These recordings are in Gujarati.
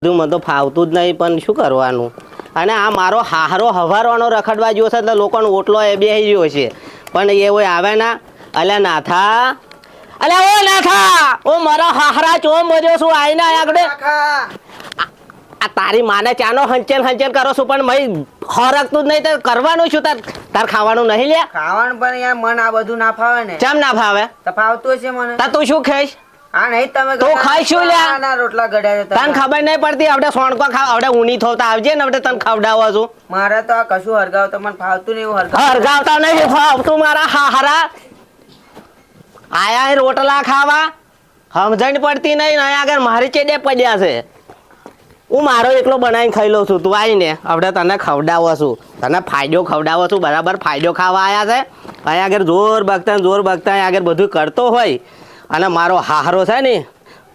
મને તો ફાવતું જ નહીં પણ શું કરવાનું. અને આ મારો હારો હવારવાનો રખડવા ગયો છે એટલે લોકોનો ઓટલો એ બેસી ગયો છે પણ એ હોય આવે ના. અલ્યા નાથા, અલ્યા ઓ નાથા, ઓ મારા હાહરા ચો મર્યો છું આઈને આગળ. આ તારી માને ચાનો હંચેન હંચેન કરો છું પણ મય હરકતું જ નહીં તો કરવાનું શું? તાર ખાવાનું નહીં લ્યા? ખાવાનું પણ યાર મન આ બધું ના ફાવે ને. કેમ ના ફાવે? તો ફાવતું છે મને. તા તું શું ખાઈશ? હા નહીં તમે તો ખાઈશું લ્યા. ના રોટલા ગળ્યા છે. તને ખબર નહીં પડતી આપણે સોણકો ખાવ આપણે ઊની થોતા આવજે ને આપણે તને ખવડાવવા છું. મારે તો આ કશું હરગાવ મને ફાવતું નહીં. એવું હરગાવતા નહીં ફાવતું મારા હાહરા. આયા રોટલા ખાવા સમજણ પડતી નહીં. અહીંયા આગળ મારી ચેડે પડ્યા છે. હું મારો એકલો બનાવીને ખાઈ લઉં છું. તું આવીને આપણે તને ખવડાવો છું, તને ફાયદો ખવડાવો છું. બરાબર ફાયદો ખાવા આવ્યા છે. અહીંયા આગળ જોર બગતા અહીંયા આગળ બધું કરતો હોય અને મારો હાહરો છે ને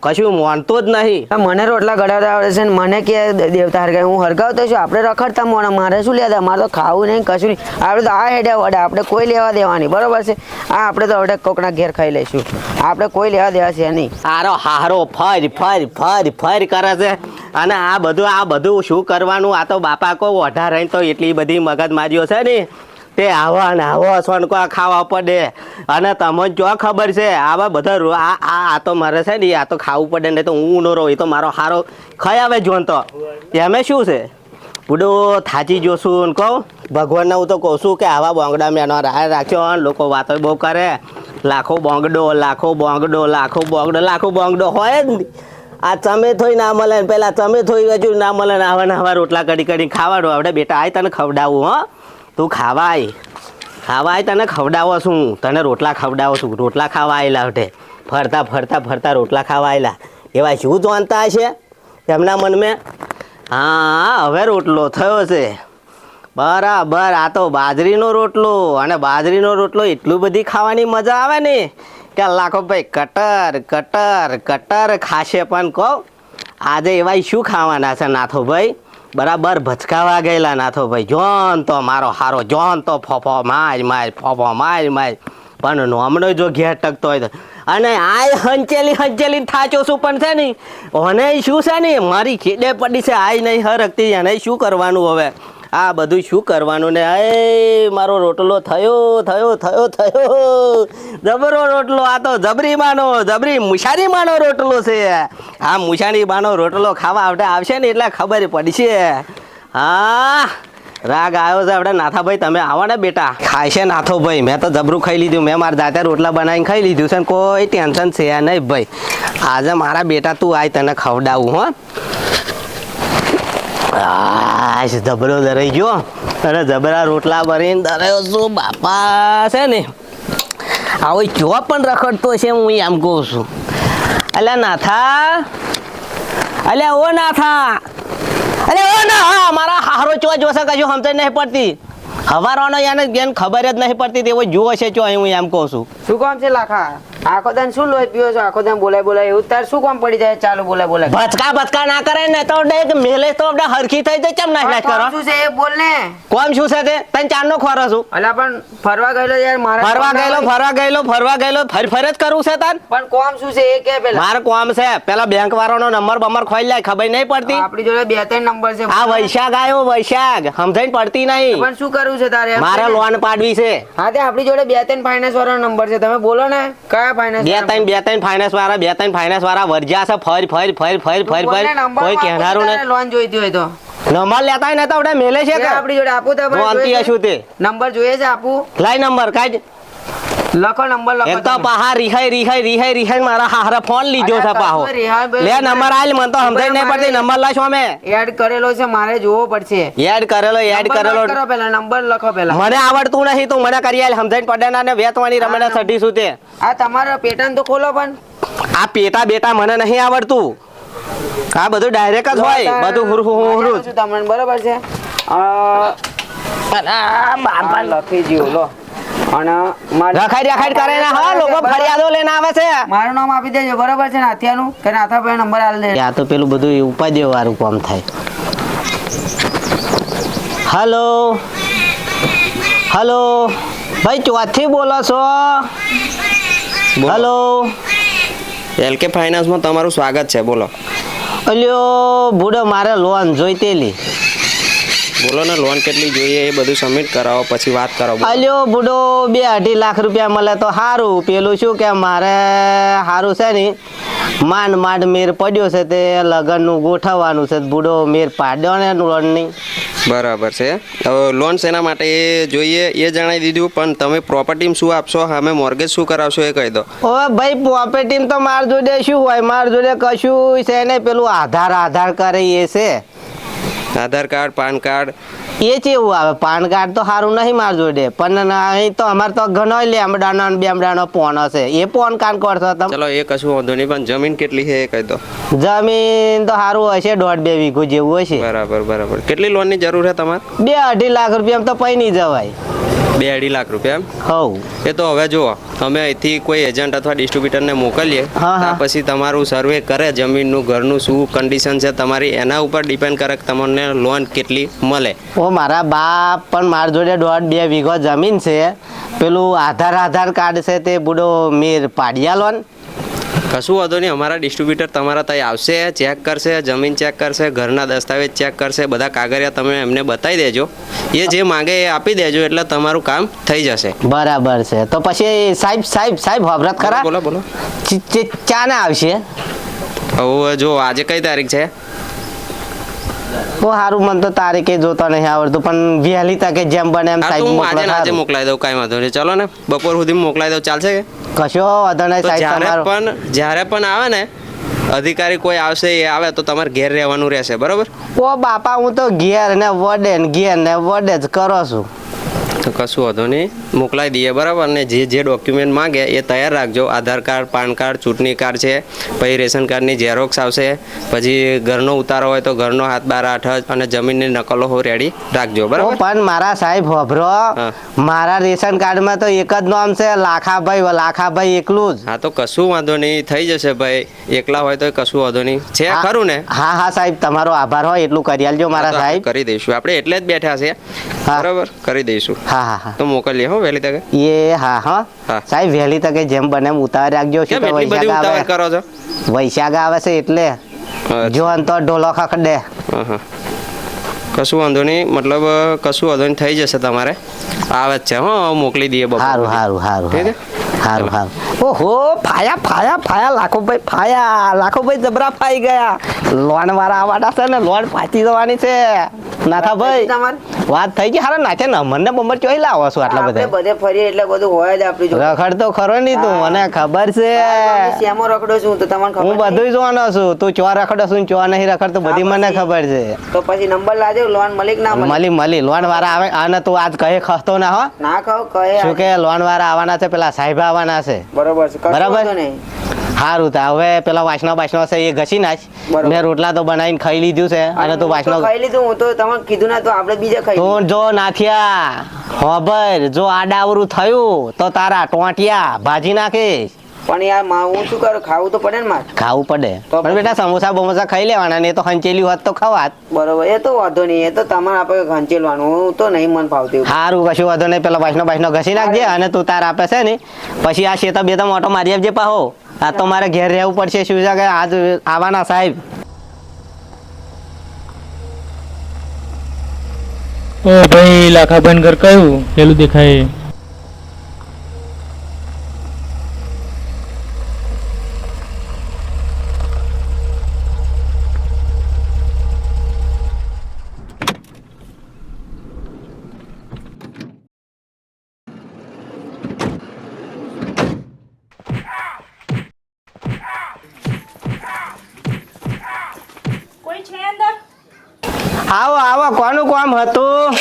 કશું માનતો જ નહીં. મને રોટલા ગળાવતા આવડે છે ને મને કે દેવતા હરગાવ હું હરગાવતો છું. આપણે રખડતા મોણા મારે શું લેતા? મારે તો ખાવું નહીં કશું નહીં. આપણે તો આ હેડ્યા વડે આપણે કોઈ લેવા દેવાની બરોબર છે. આ આપણે તો હવે કોકના ઘેર ખાઈ લઈશું. આપણે કોઈ લેવા દેવા છે નહીં. આરો હારો ફર કરે છે અને આ બધું શું કરવાનું? આ તો બાપા કો ઓઢા રહીને તો એટલી બધી મગજ માર્યો છે ને તે આવા ને આવો સોનકો ખાવા પડે. અને તમને જો ખબર છે આવા બધા આ તો મારે છે ને આ તો ખાવું પડે ને તો હું નો રહું. એ તો મારો હારો ખાઈ આવે જોન તો એમે શું છે બુડો થાચી જોશું ને કહું ભગવાનને. હું તો કહું છું કે આવા બોંગડા મેનો રાખ્યો લોકો વાતો બહુ કરે. લાખો બોંગડો હોય જ ને. આ ચમે થોઈ ના મળે ને પેલા ચમે થોઈ હજુ ના મળે ને આવા રોટલા કડી ખાવાનું. આપણે બેટા આય તને ખવડાવું. હો તું ખાવાય તને ખવડાવો છું. તને રોટલા ખવડાવો છું. રોટલા ખાવા આવેલા હટે ફરતા રોટલા ખાવા આવેલા. એવા શું જાણતા હશે એમના મનમાં? હા હવે રોટલો થયો છે બરાબર. આ તો બાજરીનો રોટલો અને બાજરીનો રોટલો એટલું બધી ખાવાની મજા આવે ને કે લાખો ભાઈ કટર ખાશે. પણ કહો આજે એવા શું ખાવાના છે નાથો ભાઈ? બરાબર ભચકાવા ગયેલા નાથો ભાઈ. જોન તો મારો હારો જોન તો ફોફો માર પણ નોમનો જો ઘેર ટકતો હોય તો. અને આ હંચેલી થાચો શું પણ છે ને ઓને શું છે ને મારી ખેડે પડી છે. આય નહીં હરકતી એને શું કરવાનું હવે? આ બધું શું કરવાનું ને? એ મારો રોટલો થયો જબરો રોટલો. આ તો જબરી મુશારી માનો રોટલો છે. આ મુશારી માનો રોટલો ખાવા આવશે ને એટલે ખબર પડશે. હા રાગ આવ્યો છે આપણે. નાથાભાઈ તમે આવો ને બેટા. ખાય છે નાથોભાઈ? મેં તો જબરું ખાઈ લીધું. મેં મારા જાતે રોટલા બનાવીને ખાઈ લીધું છે ને કોઈ ટેન્શન છે નહીં ભાઈ. આજે મારા બેટા તું આય તને ખવડાવું. હો જબરો દરાઈ ગયો અને જબરા રોટલા ભરીને દરાયો છું બાપા છે ને. આવો ચો પણ રખડતો છે હું એમ કહું છું. અલ્યા નાથા, અલ્યા ઓ નાથા, અલ્યા ઓ ના મારા હારો ચો જોશે કશું સમજ નહીં પડતી. હવારવાનો યાને બેન ખબર જ નહીં પડતી તેવો જુઓ છે ચો હું એમ કહું છું. શું કામ છે લાખા? આખો દાન શું લોહી પીવો છો? આખો દાન બોલાય એવું તાર શું કામ પડી જાય? ચાલો બોલાય ભચકા ના કરે ને તો મેલે તો આપણે હરખી થઈ જાય. કેમ ના કરો? શું છે એ બોલ ને. કોમ શું છે તે? તને ચારનો ખોરો છું. અલા પણ ફરવા ગયેલો યાર. મારે ફરવા ગયેલો ફર જ કરવું છે તાર. પણ કોમ શું છે એ કે પેલા? માર કોમ છે પેલા બેંક વાળાનો નંબર ખોઈ લે. ખબર નહીં પડતી? આપણી જોડે 2-3 નંબર છે. આ વૈશાખ સમજાઈને પડતી નહીં. પણ શું કરવું છે તારે? મારે લોન પાડવી છે. હા તે આપણી જોડે 2-3 ફાઇનાન્સ વાળાનો નંબર છે. તમે બોલો ને કયા ફાઇનાન્સ? બે ત્રણ ફાઇનાન્સ વાળા વર્જ્યા છે. ફર કોઈ કહેનારું નહીં. લોન જોઈતી હોય તો નંબર લેતા હોય ને તો આપણે મેલે છે કે આપણી જોડે આપું તો શું તે નંબર જોઈએ છે? આપું લાઈ નંબર કાઢ. લખો નંબર લખો. એક તો પાહા રિહાઈ મારા હારા ફોન લીધો છે પાહો. લે નંબર આલ મને તો સમજાય નહીં પડતી. નંબર લાશો અમે એડ કરેલો છે મારે જોવો પડશે. એડ કરેલો કરો પેલા નંબર લખો પેલા. મને આવડતું નહીં તું મને કરી આલ. સમજાઈને પડે ના ને વેતવાણી રમેડા સઢી શું તે. આ તમારા પેટર્ન તો ખોલો. પણ આ પેટા બેટા મને નહીં આવડતું. આ બધું ડાયરેક્ટ જ હોય બધું હુરું તમને બરોબર છે. લખી જીવ લો અને રખાઈ કરે ને. હા લોકો ફરિયાદો લઈને આવે છે. મારું નામ આપી દેજો બરોબર છે? નાથિયાનું કે નાથાભાઈ નંબર આલ દે. આ તો પેલું બધું ઉપાધિ વાળું કામ થાય. હલો ભાઈ ચોથી બોલો છો? હલો એલકે ફાઇનાન્સમાં તમારું સ્વાગત છે. બોલો. અલ્યો બુડો મારે લોન જોઈતેલી. બોલો ને લોન કેટલી જોઈએ એ બધું સબમિટ કરાવો પછી વાત કરો. અલ્યો બુડો 2-2.5 લાખ રૂપિયા મળે તો સારું. પેલું શું કે મારે સારું છે ને માંડ મેર પડ્યો છે તે લગ્નનું ગોઠવવાનું છે. બુડો મેર પાડ્યો ને લોનની. બરાબર છે. હવે લોન શેના માટે એ જોઈએ એ જણાવી દીધું, પણ તમે પ્રોપર્ટીમાં શું આપશો, સામે મોર્ગેજ શું કરાવશો એ કહી દો. હવે ભાઈ પ્રોપર્ટી તો માર જોડે શું હોય, માર જોડે કશું છે ને પેલું આધાર કરે એ છે. આધાર કાર્ડ, પાન કાર્ડ એ કેવું આવે? પાન કાર્ડ તો સારું નહીં માર જોડે, પણ અહીં તો અમારે તો ઘણો લેમડાનો ને બેમડાનો ફોન હશે. એ ફોન કાન કરશો તમે? ચલો એ કશું વાંધો નહીં, પણ જમીન કેટલી છે એ કહી દો. જમીન તો સારું હશે 1.5-2 વીઘો જેવું હશે. બરાબર. કેટલી લોનની જરૂર છે તમારે? 2-2.5 લાખ રૂપિયા તો પૈ નહીં જવાય. 2-2.5 લાખ રૂપિયા એમ? હવ એ તો હવે જુઓ, અમે અહીંથી કોઈ એજન્ટ અથવા ડિસ્ટ્રીબ્યુટરને મોકલીએ, હા. ત્યાર પછી તમારું સર્વે કરે જમીનનું, ઘરનું શું કન્ડિશન છે તમારી, એના ઉપર ડિપેન્ડ કરે કે તમને લોન કેટલી મળે. ઓ મારા બાપ પણ માર જોડે 1.5-2 વીઘો જમીન છે. પેલું આધાર કાર્ડ છે તે બુડો મેર પાડ્યા લોન. કશું વાંધો નહીં, અમારા ડિસ્ટ્રીબ્યુટર તમારા ત્યાં આવશે, ચેક કરશે, જમીન ચેક કરશે, ઘરના દસ્તાવેજ ચેક કરશે, બધા કાગળિયા તમે એમને બતાવી દેજો. એ જે માંગે એ આપી દેજો એટલે તમારું કામ થઈ જશે. બરાબર છે. તો પછી સાહેબ હોભરત ખરા. બોલો. ચા ના આવશે? હવે જો આજે કઈ તારીખ છે? બહુ સારું, મને તો તારીખે જોતો નહીં આવડતું, પણ વહેલી તકે જેમ બને એમ સાહેબ આજે મોકલાઈ દઉં, કાંઈ વાંધો નહીં. ચલો ને બપોર સુધી મોકલાઈ દઉં, ચાલશે કે? કશો વાંધો નહીં સાહેબ. જ્યારે પણ આવે ને અધિકારી કોઈ આવશે, એ આવે તો તમારે ઘેર રહેવાનું રહેશે, બરોબર? ઓ બાપા હું તો ઘેર ને વડે જ કરો છું. તો કશું વાંધો નહીં, મોકલાઈ દઈએ, બરાબર? અને જે ડોક્યુમેન્ટ માંગે એ તૈયાર રાખજો. આધાર કાર્ડ, પાન કાર્ડ, ચૂંટણી કાર્ડ છે, પછી રેશન કાર્ડની ઝેરોક્સ આવશે, પછી ઘરનો ઉતારો હોય તો ઘરનો 7-12-8 અને જમીનની નકલો હો રેડી રાખજો, બરાબર? પણ મારા સાહેબ હોભરો, મારા રેશન કાર્ડમાં તો એક જ નામ છે લાખાભાઈ એકલું જ. હા તો કશું વાંધો નહીં, થઈ જશે ભાઈ. એકલા હોય તો કશું વાંધો નહીં, છે ખરું ને? હા સાહેબ, તમારો આભાર હોય એટલું કરી આલજો મારા સાહેબ. કરી દઈશું, આપણે એટલે જ બેઠા છે, બરાબર? કરી દઈશું. હા તો મોકલીએ હો વહેલી તકે. હા સાહેબ, વહેલી તકે જેમ બને એમ ઉતાર રાખજો. કેમ એટલી બધી ઉતાવળ કરો છો? વૈશાખ આવે છે એટલે જો તો ઢોલો ખખડે. કશું વાંધો નહીં, મતલબ કશું વાંધો નહીં, થઈ જશે તમારે. આવે જ છે હો, મોકલી દઈએ. સારું. ઓહો ફાયા લાખોભાઈ જબરા ફાઈ ગયા. લોન વાળા આવવાના છે ને લોન પાછી જવાની છે. નાથાભાઈ વાત થઈ ગઈ. હારા નાચે ને મને બંબર ચોઈ લાવો છો આટલા બધા? બધે ફરીએ એટલે બધું હોય જ આપણી જોડે. રખડ તો ખરો નહીં તું, મને ખબર છે. શ્યામો રખડો છું તો તમને ખબર. હું બધું જોવાનો છું. તું ચો રખડો છું ચો નહીં રખડતો બધી મને ખબર છે. તો પછી નંબર લાજો, લોન મળી કે ના મળી લોન વાળા આવે. અને તું આજ કહે ખસતો ના હો. ના કહે શું કે લોન વાળા આવવાના છે, પેલા સાહેબ આવવાના છે. બરોબર છે, બરાબર. સારું તા હવે પેલા વાસણો છે એ ઘસી નાખ. મેં રોટલા તો બનાવીને ખાઈ લીધું છે. અને તું વાસણો ખાઈ લીધું. હું તો તમને કીધું ના, તો આપણે બીજા ખાઈ. તું જો નાથિયા હોબર, જો આડાવરું થયું તો તારા ટોટિયા ભાજી નાખીશ. પણ યાર હું શું કરું, ખાવું તો પડે ને મારે. ખાવું પડે પણ બેટા સમોસા બમોસા ખાઈ લેવાના ને. એ તો હંચેલી હોત તો ખવાત. બરોબર, એ તો વાંધો નહીં, એ તો તમારે આપણે ખંચેલવાનું. હું તો નહીં મન ફાવતું. સારું, કશું વાંધો નહીં. પેલા વાસણો ઘસી નાખજે. અને તું તાર આપે છે ને પછી આ શેતા બેતા મોટો મારી આપજે પાહો. આ તો મારે ઘેર રહેવું પડશે. શું છે કે આજ આવવાના સાહેબ. ઓ ભાઈ, લાખાભાઈ ઘર કયું પેલું દેખાય? આવો કોનું કામ હતું?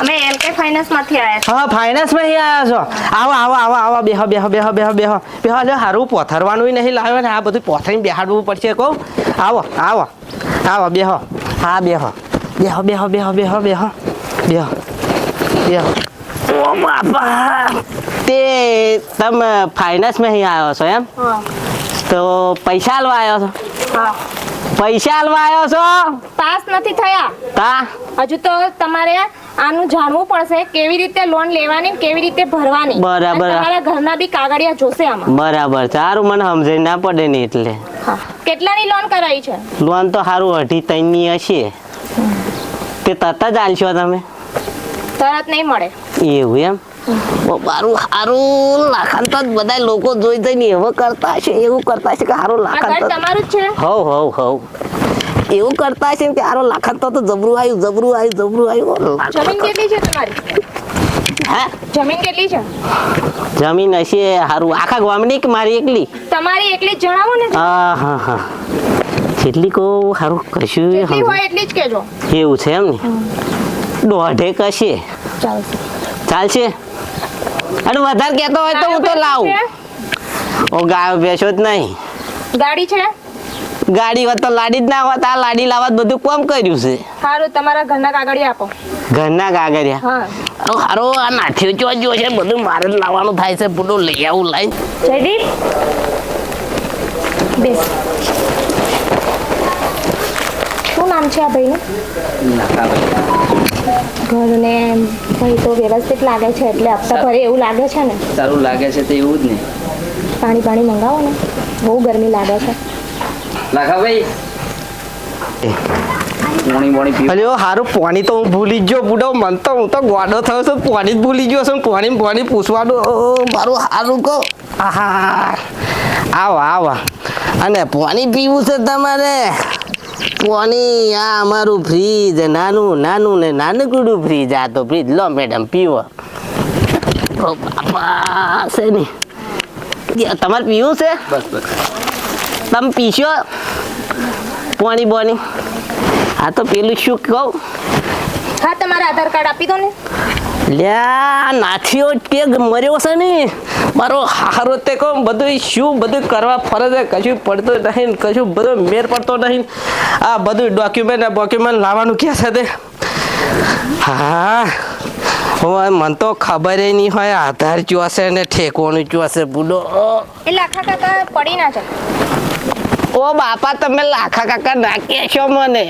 અમે એલકે ફાઇનાન્સ માંથી આવ્યા હા, ફાઇનાન્સ માં આવ્યા છો. આવો બેહો. લે હારું પોથરવાનું નહીં લાવ્યો ને. આ બધું પોથરીને બેહાડવું પડશે. કહું આવો બેહો. હા બેહો. ઓ બાપા, તે તમે ફાઇનાન્સ માં આવ્યો છો એમ? તો પૈસા આલવા આવ્યો છો? હા. પૈસા આલવા આવ્યો છો? પાસ નથી થયા. તા હજુ તો તમારે આનું જાણવું પડશે, કેવી રીતે લોન લેવાની, કેવી રીતે ભરવાની. બરાબર. તમારા ઘરના બી કાગળિયા જોશે આમાં. બરાબર, સારું, મને સમજાઈ ના પડે ને એટલે. હા કેટલાની લોન કરાવી છે? લોન તો સારું 2.5 હશે. તે તરત જ આલશો તમે? તરત નહીં મળે. એવું એમ? મારું સારું લાખાન તો બધા લોકો જોઈ જઈને એવું કરતા છે, એવું કરતા છે કે સારું આ લાખાન ઘર તો તમારું જ છે? હવ એવું કરતા છે કે સારું લાખાન તો જબરું આવ્યું. જમીન કેટલી છે તમારી? હા જમીન કેટલી છે? જમીન હશે સારું આખા ગામની કે મારી એકલી? તમારી એકલી જ જણાવો ને. હા જેટલી કહું સારું કશું જેટલી હોય એટલી જ કહેજો. એવું છે એમ ને? 1.5 હશે. ચાલશે? અને વધારે કહેતો હોય તો હું તો લાવું. ઓ ગાયો બેસો જ નહીં. ગાડી છે? ગાડી હોત તો લાડી જ ના હોત. આ લાડી લાવવા બધું કોમ કર્યું છે. સારું તમારા ઘરના કાગળિયા આપો. ઘરના કાગળિયા? હા હારો આ નાથીઓ ચો જો છે બધું મારે જ લાવવાનું થાય છે. બધું લઈ આવું લાઈ. જયદીપ બેસ. શું નામ છે આ ભાઈનું? ઘરને ભાઈ તો વ્યવસ્થિત લાગે છે એટલે હપ્તા ભરે એવું લાગે છે ને? સારું લાગે છે તો એવું જ ને. પાણી મંગાવો ને, બહુ ગરમી લાગે છે. લાખાભાઈ પાણી પીવું. અલ્યો હારું પાણી તો હું ભૂલી જ ગયો બુડો. મન તો હું તો ગોડો થયો છું, પાણી જ ભૂલી ગયો છું. પાણી પૂછવાનું મારું હારું કહો. આહા આવા અને પાણી પીવું છે તમારે? પાણી આ અમારું ફ્રીજ નાનું ને નાનકડું ફ્રીજ. આ તો ફ્રીજ લો મેડમ પીવો. ઓ બાપા છે ને તમારે પીવું છે? બસ તમે પીશો પાણી બોની? આ તો પેલું શું કહું? હા તમારા આધાર કાર્ડ આપી દો ને. લ્યા નાથીઓ તે મર્યો છે ને મારો હારો તે કહું બધું શું બધું કરવા ફરજ કશું પડતું નહીં, કશું બધું મેર પડતો નહીં. આ બધું ડોક્યુમેન્ટ લાવવાનું ક્યાં છે તે? હા મને તો ખબર નહીં હોય આધાર ચોસે ને ઠેકવાનું ચોસે બુડો. એ લાખા કાકા પડી ના જાય. ઓ બાપા તમે લાખા કાકા ના કહેશો મને.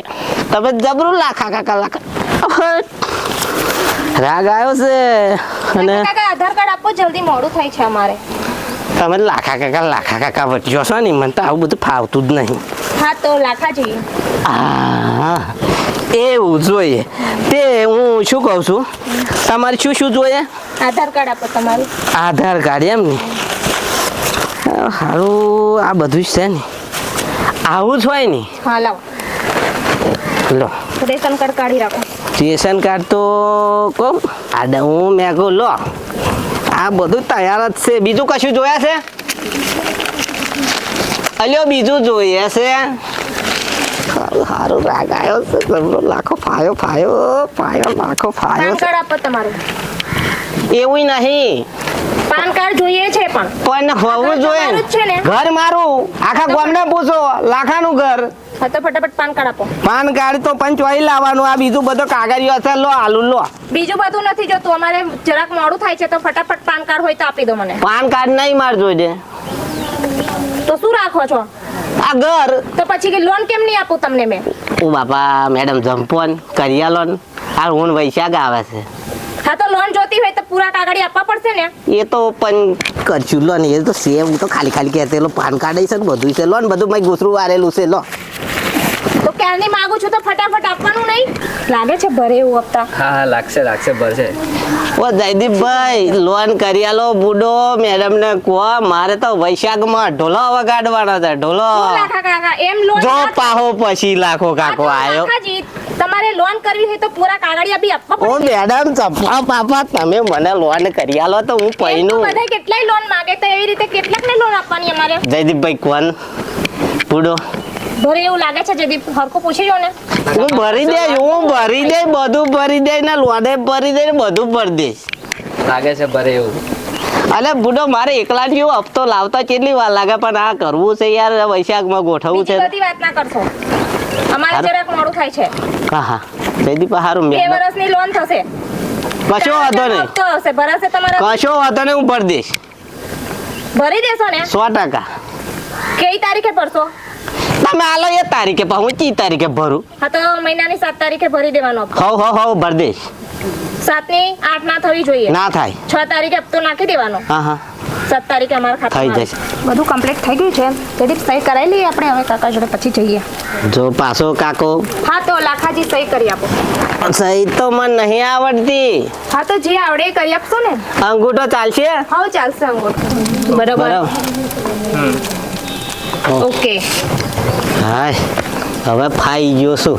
તમે જબરું લાખા કાકા રાગ આવ્યો છે. અને કાકા આધાર કાર્ડ આપો જલ્દી, મોડું થાય છે અમારે. તમે લાખા કાકા વચ્ચો છો ને મને તો આવું બધું ફાવતું જ નહીં. હા તો લાખા જઈએ. હા એવું જોઈએ. તે હું શું કહું છું તમારે શું જોઈએ? આધાર કાર્ડ આપો તમારું. આધાર કાર્ડ એમ ને? સારું આ બધું જ છે ને? આવું જ હોય ને? હા લાવો. લો રેશન કાર્ડ કાઢી રાખો. રેશન કાર્ડ તો કહું આ હું મેં કહું લો આ બધું તૈયાર જ છે. બીજું કશું જોયા છે? અલ્યો બીજું જોઈએ છે? સારું રાગ આવ્યો છે. લાખો ફાયો લાખો ફાયો. પાન કાર્ડ આપો તમારું. એવું નહીં પાન કાર્ડ જોઈએ છે પણ હોવું જોઈએ. તમારું જ છે ને? ઘર મારું આખા ગામને પૂછો લાખાનું ઘર. હા તો ફટાફટ પાન કાર્ડ આપો. પાન કાર્ડ તો પંચવાઈ લાવવાનું. આ બીજું બધો કાગળિયો હશે લો આલુ લો. બીજું બધું નથી જોતું, અમારે જરાક મોડું થાય છે તો ફટાફટ પાન કાર્ડ હોય તો આપી દો મને. પાન કાર્ડ નહીં માર જોઈ તો શું રાખો છો? આ ઘર. તો પછી લોન કેમ નહીં આપું તમને મેં? ઓ બાપા મેડમ જંપોન કરિયા લોન આ હું વૈશાખ આવે છે. હા તો લોન જોતી હોય તો પૂરા કાગળી આપવા પડશે ને. એ તો પણ કરશું લો ને એ તો સેવ તો ખાલી કહેતે પાન કાર્ડ છે ને બધું છે લો ને બધું મેં ઘૂસરું વારેલું છે લો. તો ક્યારની માંગુ છું તો ફટાફટ આપવાનું નહીં? લાગે છે ભરે એવું હપ્તા. હા લાગશે ભરશે. ઓ જયદીપભાઈ લોન કરિયા લો બુડો મેડમ ને કહો મારે તો વૈશાખમાં ઢોલો વગાડવાનો છે ઢોલો. શું લાખા કાકા એમ લોન જો પાહો પછી લાખો કાકો આવ્યો. કાકાજી તમારે લોન કરવી હોય તો પૂરા કાગળિયા બી આપવા ઓ પડશે. મેડમ ચપ્પા પાપા તમે મને લોન કરિયા લો તો હું એમ તો પૈનું. બધાય કેટલાય લોન માંગે તો એવી રીતે કેટલાકને લોન આપવાની અમારે? જયદીપભાઈ કોણ બુડો? ભરે એવું લાગે છે જયદીપ, હરખું પૂછી લો ને. હું ભરી દે બધું ભરી દે ને લોને ભરી દે ને બધું ભરી દઈશ. લાગે છે ભરે એવું. અલે બુડો મારે એકલા જેવો હપ્તો લાવતા કેટલી વાર લાગે પણ આ કરવું છે યાર વૈશાખમાં ગોઠવવું છે. બીજી બધી વાત ના કરશો, અમારે જરાક મોડું થાય છે. હા જયદીપ હારું 2 વર્ષની લોન થશે. કશો વાંધો નહીં હપ્તો હશે, ભરાશે તમારા. કશો વાંધો નહીં હું ભરી દઈશ ભરી દેશો ને? 100%. કઈ તારીખે ભરશો? તમે આલો એ તારીખે પણ હું ચી તારીખે ભરું? હા તો મહિનાની 7 તારીખે ભરી દેવાનો હપ્તો. હવ ભરી દઈશ. 7 ની 8 ના થવી જોઈએ. ના થાય. 6 તારીખે હપ્તો નાખી દેવાનો. હા 7 તારીખે અમારા થઈ ખાતામાં જશે. બધું કમ્પ્લીટ થઈ ગયું છે. તેથી સહી કરાવી લઈએ આપણે હવે કાકા જોડે, પછી જઈએ. જો પાછો કાકો હા તો લાખાજી સહી કરી આપો. સહી તો મને નહીં આવડતી. હા તો જે આવડે એ કરી આપશો ને. અંગૂઠો ચાલશે? હા ચાલશે અંગૂઠો. બરાબર. ઓકે. હાય હવે ફાઈ ગયો શું?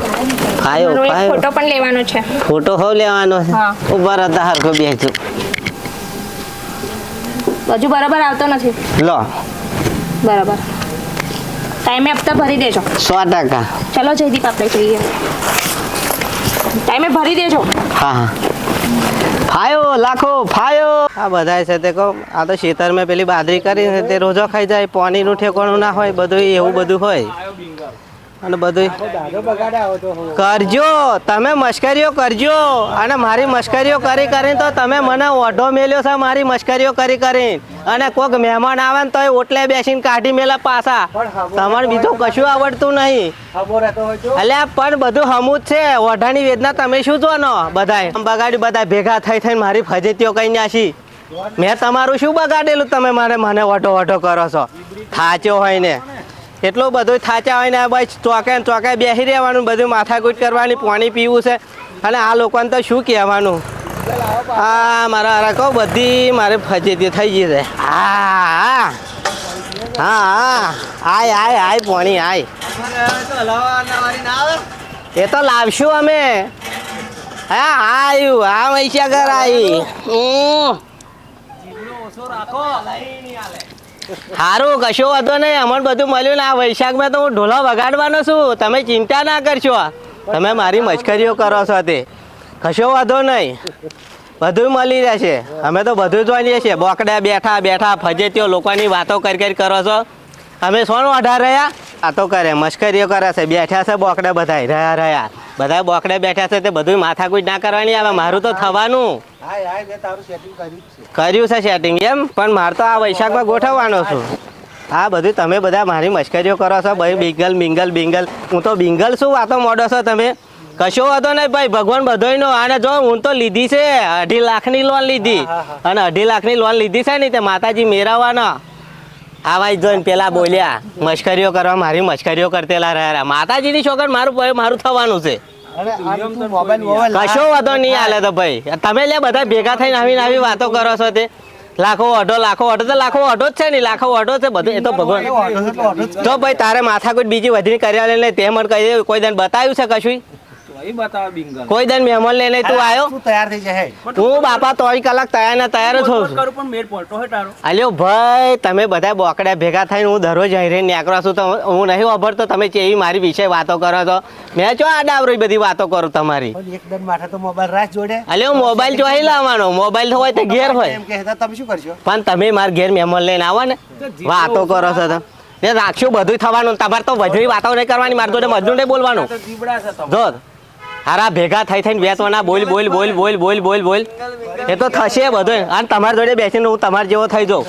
ફાયો મારો એક ફાયો. ફોટો પણ લેવાનો છે. ફોટો હો લેવાનો છે. હા. ઉભા રહેતા હરખો બેસજો. હજુ બરાબર આવતો નથી. લો બરાબર. ટાઈમે હપ્તા ભરી દેજો. 100%. ચલો જયદીપ આપણે જઈએ. ટાઈમે ભરી દેજો. હા હા ફાયો લાખો ફાયો. આ બધા છે તે કહો આ તો ખેતર મેં પેલી બાદરી કરી છે તે રોજો ખાઈ જાય, પાણીનું ઠેકાણું ના હોય, બધું એવું બધું હોય અને બધું કરજો તમે મશ્કરીઓ કરજો. અને મારી મશ્કરીઓ કરી કરીને તો તમે મને ઓઢો મેલ્યો છે મારી મશ્કરીઓ કરી કરીને. અને કોઈક મહેમાન આવે ને તો એ ઓટલે બેસીને કાઢી મેલા પાછા. તમારે બીજું કશું આવડતું નહીં. અલ્યા પણ બધું હમું જ છે. ઓઢાની વેદના તમે શું જો નો બધાય બગાડી બધા ભેગા થઈ થઈને મારી ફજેતીઓ કઈ નાખી. મેં તમારું શું બગાડેલું તમે મને ઓઢો કરો છો? થાચ્યો હોય ને એટલું બધું થાચા હોય ને બસ ચોકે ને ચોકે બેસી રહેવાનું, બધું માથાકૂટ કરવાની, પાણી પીવું છે. અને આ લોકોને તો શું કહેવાનું. આ મારા હારા કહું બધી મારે ફજેતી થઈ ગઈ છે. હા હા આય પાણી આય. એ તો લાવશું અમે. હા આવ્યું આ મહીસાગર આવી. સારું કશો વાંધો નહીં. અમને બધું મળ્યું ને આ વૈશાખમાં તો હું ઢોલો વગાડવાનો છું. તમે ચિંતા ના કરશો. તમે મારી મશ્કરીઓ કરો છો તે કશો વાંધો નહીં. બધું મળી રહેશે. અમે તો બધું જોઈ છીએ. બોકડા બેઠા બેઠા ફજેતીઓ લોકોની વાતો કરી કરો છો. અમે સોનું અઢાર રહ્યા વાતો કરે મશ્કરીઓ કરે છે. બેઠા છે બોકડા બધા રહ્યા બધા બોકડા બેઠા છે તે બધું માથાકૂટ ના કરવાની આવે. મારું તો થવાનું કર્યું છે સેટિંગ એમ. પણ મારે તો આ વૈશાખમાં ગોઠવવાનો છું. આ બધું તમે બધા મારી મશ્કરીઓ કરો છો ભાઈ. બિંગલ હું તો બિંગલ શું વાતો મોડો છો તમે? કશો વાતો નહીં ભાઈ. ભગવાન બધોયનો. અને જો હું તો લીધી છે 2.5 લાખની લોન લીધી. અને 2.5 લાખની લોન લીધી છે ને તે માતાજી મેળવવાના. આવાજ જોઈને પેલા બોલ્યા મશ્કરીઓ કરવા મારી મશ્કરીઓ કરતેલા રહ્યા. માતાજીની છોકર મારું થવાનું છે. કશો વાતો નહીં હાલે તો ભાઈ. તમે લે બધા ભેગા થઈને આવી વાતો કરો છો તે લાખો અઢો તો લાખો અઢો જ છે ને. લાખો અઢો છે બધું. એ તો ભગવાન તો ભાઈ તારે માથાકૂટ બીજી વધીને કર્યા લઈને તે મને કહી કોઈ દિન બતાવ્યું છે કશું? કોઈ દિન મહેમાન લઈને તું આવ્યો? હું બાપા 3 કલાક તૈયાર જ હોઉં છું. અલ્યો ભાઈ તમે બધા બોકડા ભેગા થઈને હું દરરોજ અહીં નીકળો છું તો હું નહીં વાપરતો. તમે એવી મારી વિશે વાતો કરો છો. મેં ચો આડાવરો બધી વાતો કરું તમારી. અલ્યો મોબાઈલ જોઈ લાવવાનો. મોબાઈલ હોય તો ઘેર હોય. પણ તમે મારા ઘેર મહેમાન લઈને આવો ને વાતો કરો છો તો રાખશું બધું થવાનું. તમારે તો વધરી વાતો નહીં કરવાની. મારી જોડે મજૂર નહીં બોલવાનું. જો હારા ભેગા થઈને વેચવાના બોલ એ તો થશે બધું. અને તમારી જોડે બેસીને હું તમારે જેવો થઈ જાઉં.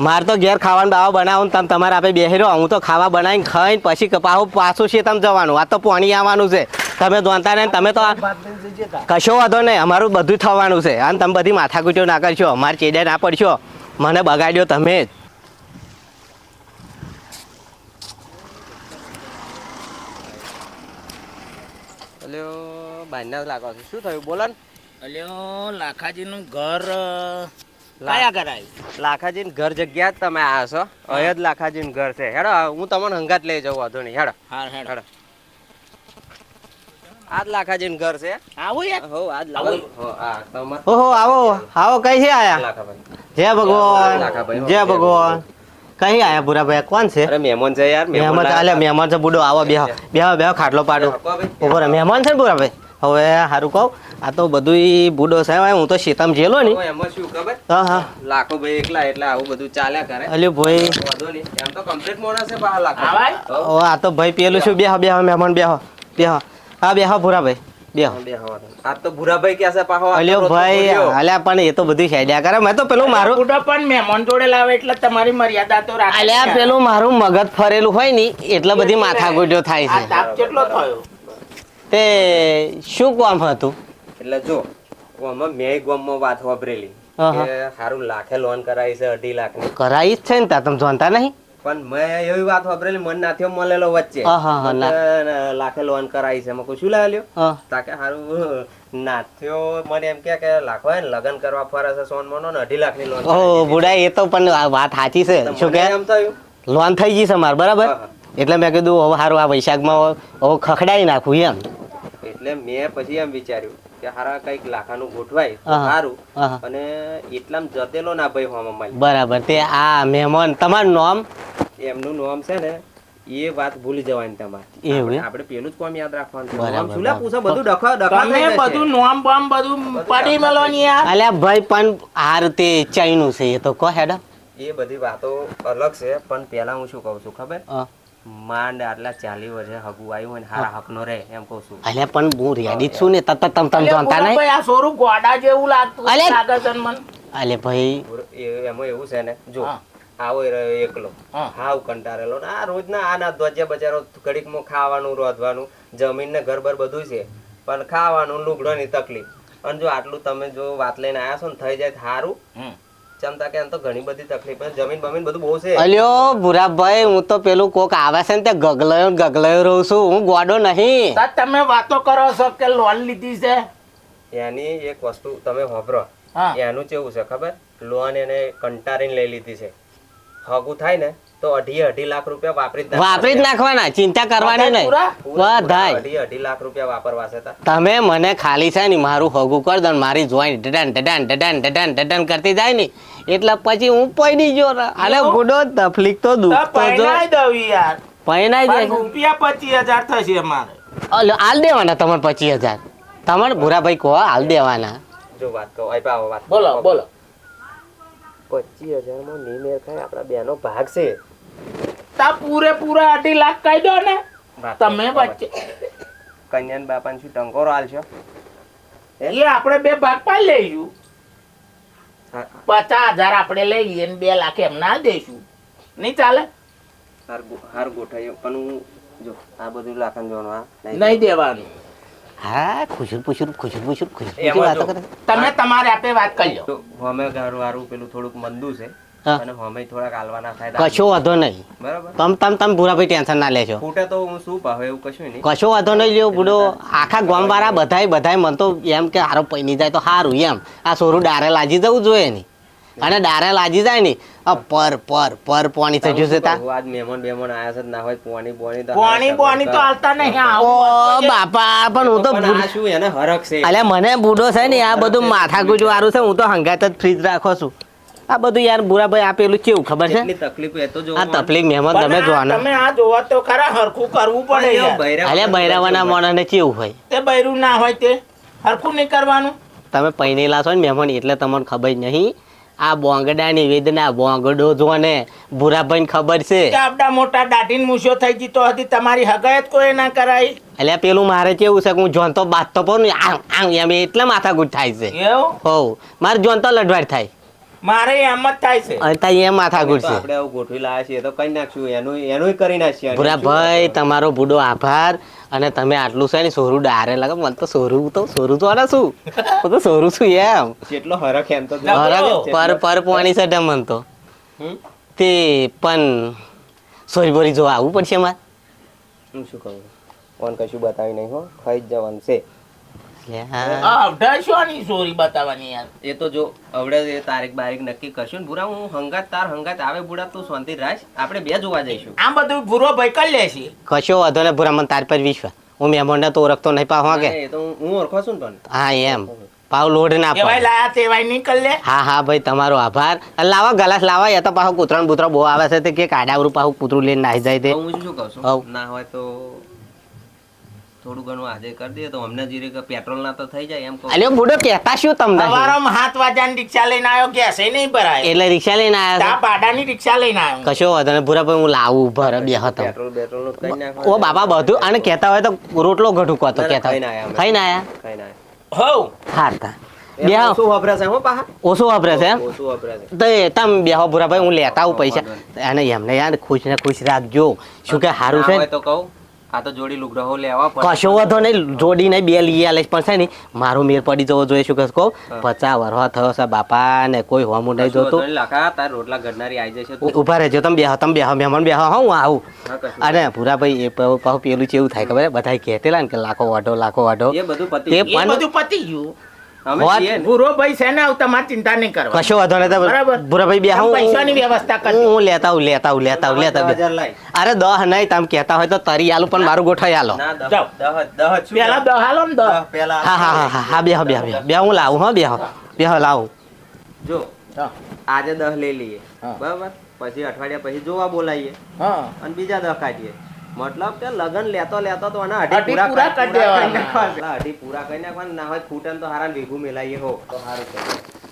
મારે તો ઘેર ખાવાનું બાવા બનાવું તમે તમારે આપે બેસી રહો. હું તો ખાવા બનાવીને ખાઈને પછી પાછું છે તમે જવાનું. આ તો પાણી આવવાનું છે. તમે જોતા નહીં. તમે તો કશો વાંધો નહીં. અમારું બધું થવાનું છે. અને તમે બધી માથાકૂટીઓ ના કરશો. મારે ચેડે ના પડશો. મને બગાડ્યો તમે જ. અલ્યો બારના લાગો છો. શું થયું બોલો ને? અલ્યો લાખાજીનું ઘર કયા ઘર આવ્યું? લાખાજીનું ઘર જગ્યા જ તમે આવ્યા છો. અહીંયા જ લાખાજીનું ઘર છે. હેડો હું તમને હંગાત લઈ જાઉં. વાંધો નહીં. હેડો હેડો. આ જ લાખાજીનું ઘર છે. આવું યાર. હો આ જ ઓહો આવો કઈ છે આયા? જય ભગવાન જય ભગવાન. કઈ આયા ભૂરાભાઈ? કોણ છે? અરે મહેમાન છે યાર. મહેમાન છે બુડો. આવો બેહો ખાટલો પાડો. ઉભો મહેમાન છે ને ભૂરાભાઈ. હવે સારું કહું આ તો બધું બુડો છે. હું તો શેતામ જેલો ને. એમાં શું ખબર? હા લાખો ભાઈ એકલા એટલે આવું બધું ચાલ્યા કરે. અલ્યો ભાઈ એમ તો કમ્પ્લીટ મોણસ છે પાછા લાખો. આ તો ભાઈ પેલું શું બેહો મહેમાન બેહો. હા બેહો ભૂરાભાઈ બેહો. આ તો ભૂરાભાઈ ક્યાં છે પાછો? અલ્યો ભાઈ અલ્યા પણ એ તો બધું હેડ્યા કરે. મેં તો પેલું મારું બુડો પણ મહેમાન જોડે લાવે એટલે તમારી મર્યાદા તો રાખે. અલ્યા પેલું મારું મગજ ફરેલું હોય ને એટલે બધી માથાકૂટો થાય આ છે. તાપ કેટલો થયો? તે શું કામ હતું? એટલે જો આમાં મેં ગામમાં વાત વાપરેલી. હા, હા. કે સારું લાખે લોન કરાવી છે 2.5 લાખની. કરાઈ જ છે ને તા તમે જાણતા નહીં પણ મેં એવી વાત વાપરેલી મન નાથ્યો મળેલો વચ્ચે હા, હા, હા, કે લાખે લોન કરાવી છે. મેં કહું શું લાવ્યો હા તાકે સારું નાથ્યો મને એમ કે લાખો હે ને લગ્ન કરવા ફરે છે સોન મોનો ને 2.5 લાખની લોન ઓ બુડા એ તો પણ આ વાત સાચી છે શું કે એમ થયું લોન થઈ ગઈ છે માર બરાબર હા, હા. એટલે મેં કીધું હવે સારું આ વૈશાખમાં હવે ખખડાઈ નાખું એમ એટલે મેં પછી એમ વિચાર્યું કે હારા કઈક લાખાનું ગોઠવાય તો હા, હા. સારું હા, હા. અને એટલામ જતેલો ના ભાઈ હોમાં મારી બરાબર તે આ મહેમાન તમારું નામ એમનું નામ છે ને એ વાત ભૂલી જવાની તમારે એવું એમ? આપણે પેલું જ કોમ યાદ રાખવાનું છે. બરાબર, નામ શું લે બરાબર. પૂછો બધું ડખા ડખા તમે થઈ જશે. બધું નોમ બોમ બધું પડી મેલો ને યાર અલ્યા ભાઈ પણ હાર તે ચાઈનું છે એ તો કહો હેડા એ બધી વાતો અલગ છે પણ પેલા હું શું કહું છું ખબર હા. માંડ આટલા 40 વર્ષે હગું આવ્યું હોય ને હારા હકનો રહે એમ કહું છું. અલ્યા પણ હું રેડી જ છું ને તમ અલ્યા, જાણતા નહીં ભાઈ આ સોરું ગોડા જેવું લાગતું અલ્યા. લાગે છે ને મને અલ્યા ભાઈ એમાં એવું છે ને જો હા. આવો એ રહ્યો એકલો હા. હાવ કંટાળેલો ને આ રોજના આના ધ્વજ્યા બજારો ઘડીકમાં ખાવાનું રોધવાનું જમીન ને ઘર બર બધું છે પણ ખાવાનું લુગડોની તકલીફ અને જો આટલું તમે જો વાત લઈને આયા છો ને થઈ જાય તો સારું હમ. ચમતા કે એમ તો ઘણી બધી તકલીફ છે. જમીન બમીન બધું બહુ છે અલ્યો ભૂરાભાઈ હું તો પેલું કોક આવે છે ને તે ગગલાયો રહું છું હું ગોડો નહીં તાર તમે વાતો કરો છો કે લોન લીધી છે એની એક વસ્તુ તમે વાપરો હા. એનું કેવું છે ખબર લોન એને કંટારીને લઈ લીધી છે હગું થાય ને તો 2.5 લાખ રૂપિયા વાપરી જ નાખવાના ચિંતા કરવાની નહીં પૂરા? બધાય 2.5 લાખ રૂપિયા વાપરવા છે તાર. તમે મને ખાલી છે ને મારું હગું કર દો ને મારી જોઈન ડડન ડડન ડડન ડડન ડડન કરતી જાય ને એટલે પછી હું પડી ગયો અલે ગુડો તકલીફ તો તો દુખ તો જો પહેરાઈ દઉં યાર પૈણાઈ પણ જાય રૂપિયા 25,000 થશે મારે અલે હાલ દેવાના તમારે 25,000 તમારે ભૂરાભાઈ કહો હાલ દેવાના જો વાત કહો આઈ પાવો વાત બોલો બોલો 25,000 માં નિમેર ખાય આપણા બેનો ભાગ છે તા પૂરેપૂરા 2.5 લાખ કહી દો ને વાત તમે કહો. વચ્ચે કન્યાન બાપાને શું ટંકોરો આલશો એ આપણે બે ભાગ પાડી લઈશું હા, 50,000 આપણે લઈએ ને 2 લાખ એમ ના દઈશું નહીં ચાલે હાર ગોઠાયો પણ હું જો આ બધું લાખન જોવાનું આ નહીં દેવાનું હા ખુશી પૂછું એમાં વાતો જો. કરે તમે તમારે આપે વાત કરી લો તો હમે ઘર વાળું પેલું થોડુંક મંદુ છે હા. અને હમે થોડાક આલવાના થાય તો કશો વાંધો નહીં બરાબર તમે ભૂરાભાઈ ટેન્શન ના લેશો ફૂટે તો હું શું પાવે એવું કશું નહીં કશો વાંધો નહીં લ્યો બુડો આખા ગામવાળા બધાય મન તો એમ કે હારો પૈની જાય તો સારું એમ આ સોરું ડારે લાજી જવું જોઈએ ને અને ડારે લાજી જાય ને આ પર પાણી ચડ્યું છે તા આજ મહેમાન બેમાન આયા છે ના હોય પોણી બોણી તો પાણી બોણી તો હાલતા નહીં ઓ આવું બાપા પણ હું તો પણ આ શું એને હરખ છે અલ્યા મને બુડો છે ને આ બધું માથાકૂટ વાળું છે હું તો હંગાત જ ફ્રીજ રાખો છું આ બધું યાર બુરાભાઈ આ પેલું કેવું ખબર છે એટલી તકલીફ એ તો જો આ તકલીફ મહેમાન તમે જોવાના તમે આ જોવા તો ખરા હરખું કરવું પડે યાર. અલ્યા બૈરાવાના મોણાને કેવું હોય તે બૈરું ના હોય તે હરખું નહીં કરવાનું તમે પૈનેલા છો ને મહેમાન એટલે તમને ખબર નહીં આ બોંગડાની વેદના બોંગડો જો ને બુરાભાઈને ખબર છે કે આપડા મોટા દાઢીને મૂછો થઈ ગઈ તો હતી તમારી હગાયત કોઈ ના કરાઈ એટલે પેલું મારે કેવું છે કે હું જોનતો બાજતો પણ ને આમ એમ એટલે માથાકૂટ થાય છે એવું હોવ મારે જોનતો લડવાડ થાય મારે એમ જ થાય છે અને ત્યાં એમ માથાકૂટ છે આપણે આવું ગોઠવી લાયા છીએ તો કઈ નાખશું એનું કરી નાખીએ બુરાભાઈ તમારો બુડો આભાર અને તમે આટલું છે ને સોરું ડારે લાગે મને તો સોરું તો આને શું હું તો સોરું છું એમ જેટલો હરખ એમ તો જો. હરખ પર પાણી છે મન તો હમ? તે પણ સોરી બોરી જોવા આવવું પડશે મારે હું શું કહું ઓન કશું બતાવી નહીં હો ખાઈ જ જવાનું છે લે હા. આ અઢારસોની ચોરી બતાવવાની યાર એ તો જો અવડે એ તારીખ બારીખ નક્કી કરશું ને બુરા હું હંગાત તાર હંગાત આવે બુડા તું શાંતિ રાખ આપણે બે જોવા જઈશું આ બધું ભૂરો ભાઈ કરી લે છે કશો વાંધો ને ભૂરા મને તાર પર વિશ્વાસ હું મહેમાનને તો ઓળખતો નહીં પાહવા કે એ તો હું ઓળખો છું ને પણ હા એમ પાવ લોડ ના કેવાય પડે લાયા તેવાય નહીં કરી લે હા હા ભાઈ તમારો આભાર અને લાવા ગલાસ લાવા એ તો પાછો કૂતરા બૂતરા બહુ આવે છે તે કે કાડાવરું પાછું કૂતરું લઈને નાહી જાય તે હું શું કહું હવ. છું ના હોય તો થોડું ઘણું આજે કરી દઈએ તો અમને જીરે કે પેટ્રોલ ના તો થઈ જાય એમ કહું અલ્યો બુડો કહેતા શું તમને સવારમાં 7 વાગ્યાની રિક્ષા લઈને આવ્યો ગેસ નહીં ભરાય એટલે રિક્ષા લઈને આવ્યા તા ભાડાની રિક્ષા લઈને આવ્યો છો કશો વાંધો ને ભૂરા ભાઈ હું લાવું ભર બે હતો પેટ્રોલ બેટ્રોલ નું કઈ નાખો ઓ બાપા બધું અને કહેતા હોય તો રોટલો ઘટું કહો તો ના, ના, કહેતા ખાઈને હોય આયા અમે. ખાઈને આયા કઈ ના હોવ હારતા બે એમાં શું વપરાશે હો પાહા ઓછું વાપરે છે એમ ઓછું વપરાશે તો એ તમે બેહો ભૂરા ભાઈ હું લેતા આવું પૈસા અને એમને યાર ખુશ ને ખુશ રાખજો શું કે સારું ના છે હોય ને? તો કહું આ તો જોડી લુગડો લેવા પડે. કશો વાંધો નહીં, જોડીને બે લઈ આલે પણ છે ને મારો મેર પડી જવો જોઈએ. શું કહો 50 વર્ષ થયો છે બાપા ને કોઈ હોમું નહીં જોતું. લાખા તાર રોટલા ઘડનારી આવી જશે. ઉભા રહેજો, તમે બેહો મહેમાન બેહો. હા હું આવું. હા, કશું અને ભૂરાભાઈ એ પાછું પેલું કેવું થાય ખબર બધા કહેતેલા ને કે લાખો વાઢો એ બધું પતી એ ગયું. એ પણ બધું પતી ગયું. અમે વાત- છીએ ને. પૂરો ભાઈ છે ને તમારે ચિંતા નહીં કરવા. કશો વાંધો નહીં. બરાબર. ભૂરાભાઈ બે તમે પૈસાની વ્યવસ્થા કરજો. હું લેતા આવું. 10,000 લાય. અરે 10 નહીં, તમે કહેતા હોય તો તરી આલું પણ મારું ગોઠવાઈ આલો. ના, દહ, જાઓ. દહ શું? પેલા 10 હાલો ને 10. પેલા હા બેહો હું લાવું. હા બેહો લાવું. જો હા. આજે 10 લઈ લઈએ, હા. બરાબર, પછી અઠવાડિયા પછી જોવા બોલાવીએ હા. અને બીજા 10 કાઢીએ. મતલબ કે લગન લેતો તો આના અઢી પૂરા કરી દેવાના. અઢી પૂરા કરી નાખવાના. ના હોય ખૂટે ને તો હારા ભેગું મેલાઈએ હો તો હારું છે.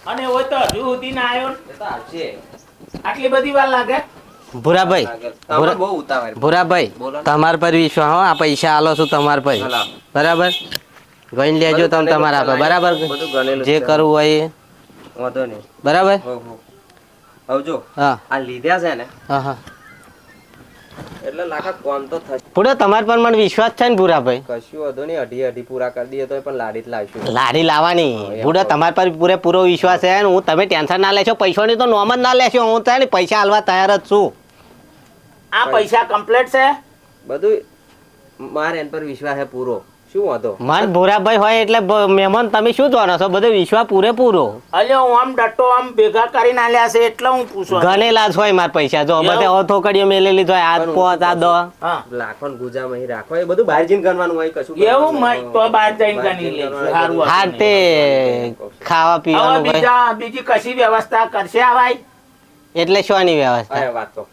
અને હોય તો હજુ સુધી ના આવ્યો ને? એ તો આવશે. આટલી બધી વાર લાગે? ભૂરાભાઈ તમે બહુ ઉતાવળ. ભૂરાભાઈ બોલો ને. તમારા પર વિશ્વાસ હો. આ પૈસા આલો છું તમારા પર. હાલો. બરાબર, ગણી લેજો તમે તમારા પર. બરાબર, બધું ગણેલું જે છે. કરવું હોય એ. વાંધો નહીં. બરાબર. હો. હવે જો હા આ લીધા છે ને હા એટલે લાખા કોમ તો થશે. પૂરો તમારા પર મને વિશ્વાસ છે ને ભૂરાભાઈ? કશું વાંધો નહીં, અઢી પૂરા કરી દઈએ તો પણ લાડી જ લાવશું. લારી લાવવાની. પૂરો તમારા પર પૂરેપૂરો વિશ્વાસ છે ને. હું તમે ટેન્શન ના લેશો, પૈસાની તો નોમ જ ના લેશો. હું તો ને પૈસા આલવા તૈયાર જ છું. આ પૈસા કમ્પ્લીટ છે? બધું મારે એન પર વિશ્વાસ છે પૂરો. શું વાંધો? મન ભૂરાભાઈ હોય એટલે મહેમાન તમે શું જાણો છો? બધો વિશ્વાસ પૂરેપૂરો. અલ્યા હું આમ ડટ્ટો આમ ભેગા કરીને આલ્યા છે એટલે હું પૂછું. ગણેલા જ હોય મારા પૈસા. જો બધે થોકડીઓ મેલેલી જ હોય. આ પોત આ દો. હા. લાખો ને ગુજામાં અહીં રાખો, એ બધું બહાર જઈને કરવાનું હોય. કશું એવું કરવાનું તો બહાર જઈને બહાર ગણી જઈને લઈશું. કરવાનું હોય. સારું હા તે ખાવા હવે પીવાનું ભાઈ. બીજી કશી વ્યવસ્થા કરશે આ ભાઈ? એટલે શોની વ્યવસ્થા? અરે વાત તો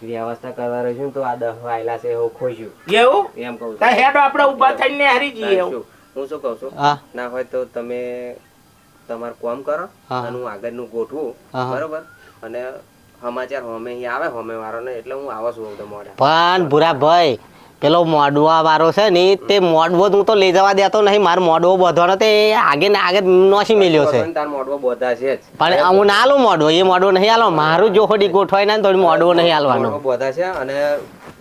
વ્યવસ્થા કરવા રહીશું તો આ 10 વાયલા છે એવું ખોજ્યું એવું? એમ કહું તો હેડો આપણે ઊભા થઈને હારી જઈએ એવું. છું. હું શું કહું છું, હા ના હોય તો તમે તમારું કામ કરો હા. અને હું આગળનું ગોઠવું. હા. બરોબર, અને સમાચાર હોમે અહીં આવે હોમે વાળો ને એટલે હું આવો છું તો મોડા. પણ ભૂરાભાઈ પેલો મોડવા વાળો છે ને તે મોડવો હું તો લઈ જવા દેતો નહીં. મારો મોડવો બધવાનો તે આગે ને આગે નોસી મેલ્યો છે. તાર મોડવો બધા છે જ. પણ હું ના આલું મોડવો. એ મોડવો નહીં આલો. મારું જો ખોડી ગોઠવાય ને થોડી મોડવો નહીં આલવાનો. મોડવો બધા છે અને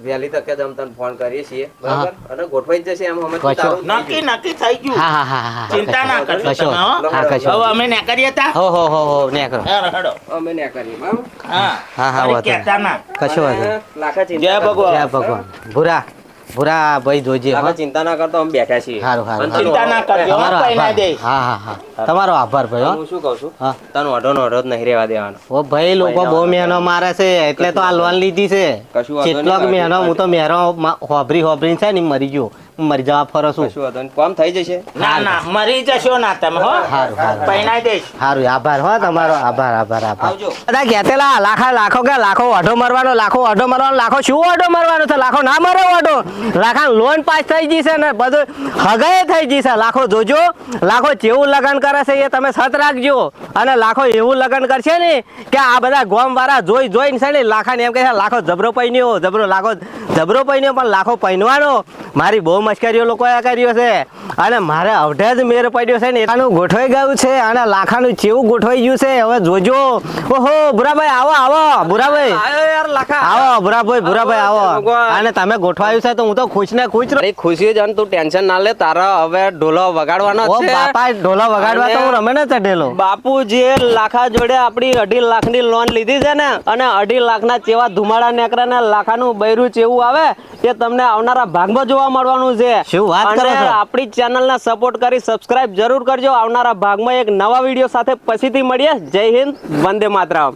વહેલી તકે જ અમે તને ફોન કરીએ છીએ. બરાબર, અને ગોઠવાઈ જ જશે એમ અમે કશો. તારું જ થઈ નક્કી થઈ ગયું. હા હા હા હા ચિંતા ના કરશો કશો તમે, હો? હા કશો. હવે અમે ને કરીએ તા. હો ને કરો. હેડો. ગયું. અમે ને કરીએ બરાબર. હા. હા, અરે વાંધો નહીં. કહેતા ના. કશો વાંધો અને નહીં. લાખા જય ચિંતા કરતો. ભગવાન. જય ભગવાન. ભૂરા ભાઈ જોજે હો. લાખા ચિંતા ના કરતો, અમે બેઠા છીએ. હારું, હારું. અને તને ચિંતા ના કરજો, હો, તમારો કઈ ના આભાર. દઈશ. હા હા હા તમારો આભાર ભાઈ હો. હું શું કહું છું, હા. તને ઓઢો જ નહીં રહેવા દેવાનો. ઓ ભાઈ લોકો બહુ મહેનો મારે છે એટલે તો આ લોન લીધી છે. કશું વાંધો કેટલોક નહીં. મહેનો હું તો મેરો હોભરી છે ને મરી ગયો. હું મરી જવા ફરો છું. કશું વાંધો નહીં. કામ થઈ જશે. ના ના મરી જશો ના તમે, હો. હારું. પૈણાઈ દઈશ. સારું આભાર હો તમારો. આભાર. આવજો. બધા કહેતેલા લાખો કે લાખો ઓઢો મરવાનો. લાખો શું ઓઢો મરવાનો છે? લાખો ના મરે ઓઢો. લાખા લોન પાસ થઈ જશે ને બધું હગાઈ થઈ જશે. લાખો જોજો, લાખો જેવું લગન કરે છે એ તમે સત રાખજો. અને લાખો એવું લગન કરશે ને કે આ બધા ગોમ વાળા જોઈને છે ને લાખાને એમ કહે છે લાખો જબરો પૈન્યો પણ લાખો પૈનવાનો. મારી બહુ મશ્કરીઓ લોકોએ કર્યો છે અને મારે અવઢે જ મેર પડ્યો છે ને એનું ગોઠવાઈ ગયું છે. અને લાખાનું ચેવું ગોઠવાઈ ગયું છે હવે જોજો. ઓહો ભૂરાભાઈ આવો ભૂરાભાઈ આવો ભૂરાભાઈ આવો. અને તમે ગોઠવાયું છે તો હું તો ખુશ ને ખુશ અરે ખુશી જ, અને તું ટેન્શન ના લે. તારા હવે ઢોલો વગાડવાનો ઓ છે. બાપા ઢોલા વગાડવા તો હું રમે ને ચઢેલો. બાપુ જે લાખા જોડે આપણી 2.5 લાખની લોન લીધી છે ને, અને 2.5 લાખના ચેવા ધુમાડા નેકરા ને લાખાનું બૈરું ચેવું આવે એ તમને આવનારા ભાગમાં જોવા મળવાનું છે. શું વાત કરો છો? આપણી ચેનલને સપોર્ટ કરી સબસ્ક્રાઇબ જરૂર કરજો. આવનારા ભાગમાં એક નવા વિડીયો સાથે પછીથી મળીએ. જય હિન્દ, વંદે માતરમ.